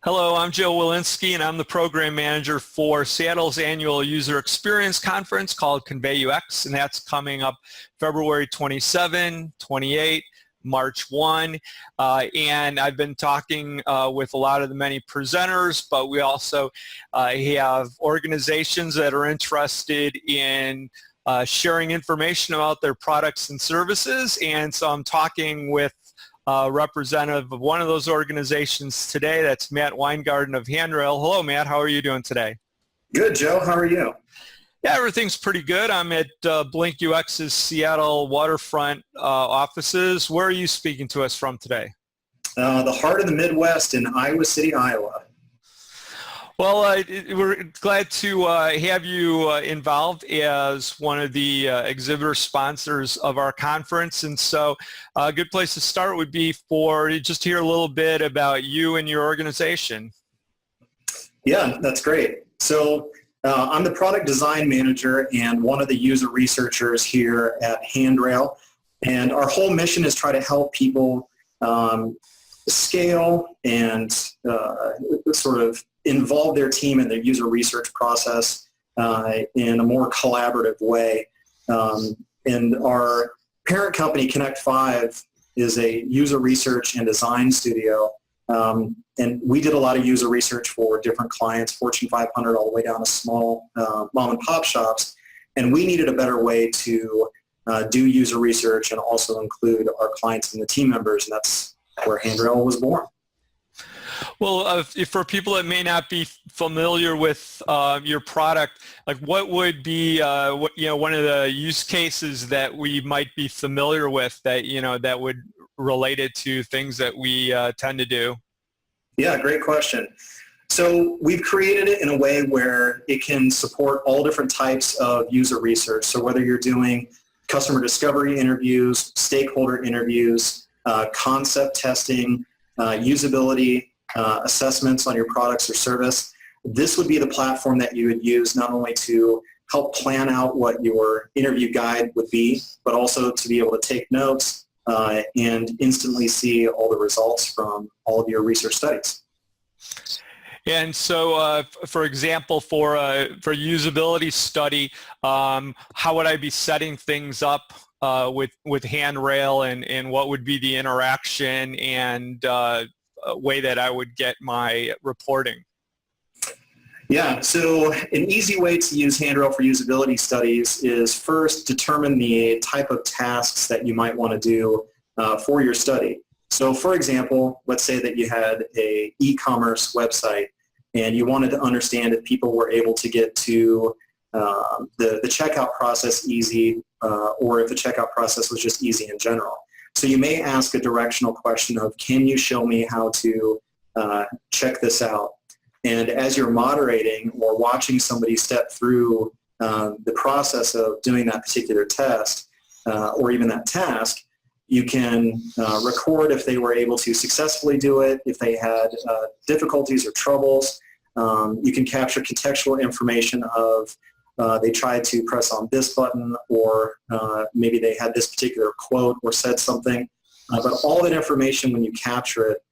Hello, I'm Joe Walensky, and I'm the program manager for Seattle's annual user experience conference called ConveyUX, and that's coming up February 27, 28, March 1. And I've been talking with a lot of the many presenters, but we also have organizations that are interested in sharing information about their products and services. And so I'm talking with representative of one of those organizations today. That's Matt Winegarden of Handrail. Hello, Matt. How are you doing today? Good, Joe. How are you? Yeah, everything's pretty good. I'm at BlinkUX's Seattle waterfront offices. Where are you speaking to us from today? The heart of the Midwest in Iowa City, Iowa. Well, we're glad to have you involved as one of the exhibitor sponsors of our conference. And so a good place to start would be for just to hear a little bit about you and your organization. Yeah, that's great. So I'm the product design manager and one of the user researchers here at Handrail. And our whole mission is try to help people scale and sort of involve their team in their user research process in a more collaborative way. And our parent company, Connect 5, is a user research and design studio. And we did a lot of user research for different clients, Fortune 500 all the way down to small mom and pop shops. And we needed a better way to do user research and also include our clients and the team members. And that's where Handrail was born. Well, for people that may not be familiar with your product, like what would be one of the use cases that we might be familiar with that that would relate it to things that we tend to do? Yeah, great question. So we've created it in a way where it can support all different types of user research. So whether you're doing customer discovery interviews, stakeholder interviews, concept testing, usability, assessments on your products or service, this would be the platform that you would use not only to help plan out what your interview guide would be, but also to be able to take notes and instantly see all the results from all of your research studies. And so, for example, for usability study, how would I be setting things up with Handrail, and what would be the interaction and way that I would get my reporting? Yeah, so an easy way to use Handrail for usability studies is first determine the type of tasks that you might want to do for your study. So for example, let's say that you had a e-commerce website and you wanted to understand if people were able to get to the checkout process easy or if the checkout process was just easy in general. So you may ask a directional question of, can you show me how to check this out? And as you're moderating or watching somebody step through the process of doing that particular test or even that task, you can record if they were able to successfully do it, if they had difficulties or troubles. You can capture contextual information of they tried to press on this button, or maybe they had this particular quote or said something. But all that information, when you capture it,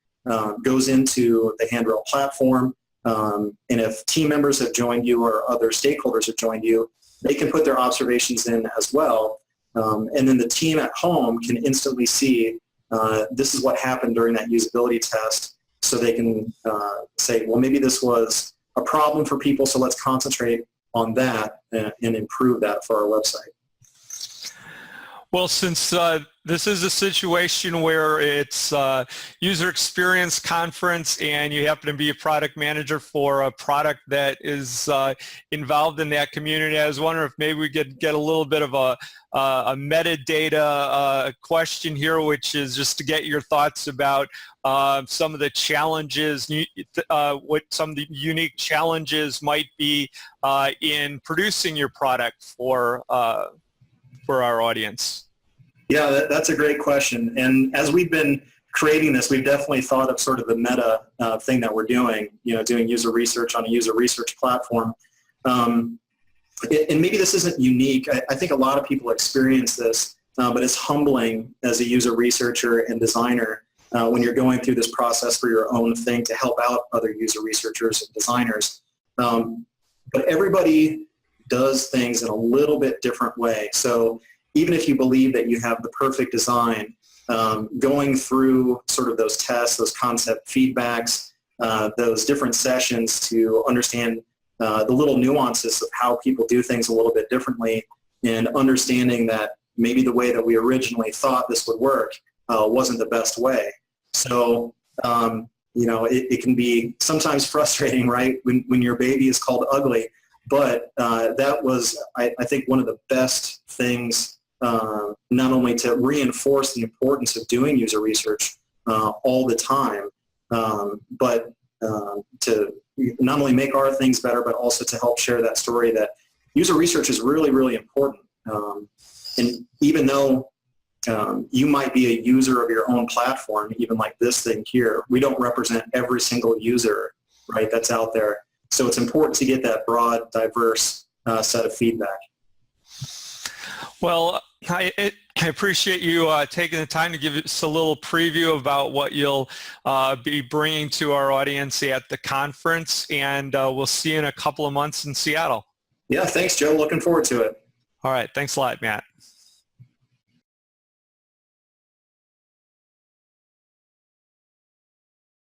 goes into the Handrail platform. And if team members have joined you or other stakeholders have joined you, they can put their observations in as well. And then the team at home can instantly see this is what happened during that usability test. So they can say, well, maybe this was a problem for people, so let's concentrate on that and improve that for our website. Well, since this is a situation where it's user experience conference and you happen to be a product manager for a product that is involved in that community, I was wondering if maybe we could get a little bit of a metadata question here, which is just to get your thoughts about some of the challenges, what some of the unique challenges might be in producing your product for our audience. Yeah, that's a great question. And as we've been creating this, we've definitely thought of sort of the meta thing that we're doing, doing user research on a user research platform. And maybe this isn't unique. I think a lot of people experience this, but it's humbling as a user researcher and designer when you're going through this process for your own thing to help out other user researchers and designers. But everybody does things in a little bit different way. So even if you believe that you have the perfect design, going through sort of those tests, those concept feedbacks, those different sessions to understand the little nuances of how people do things a little bit differently, and understanding that maybe the way that we originally thought this would work wasn't the best way. So, it can be sometimes frustrating, right, when your baby is called ugly, but that was, I think, one of the best things, not only to reinforce the importance of doing user research all the time, but to not only make our things better, but also to help share that story that user research is really, really important. And even though you might be a user of your own platform, even like this thing here, we don't represent every single user, right, that's out there. So it's important to get that broad, diverse set of feedback. Well, I appreciate you taking the time to give us a little preview about what you'll be bringing to our audience at the conference, and we'll see you in a couple of months in Seattle. Yeah, thanks, Joe. Looking forward to it. All right. Thanks a lot, Matt.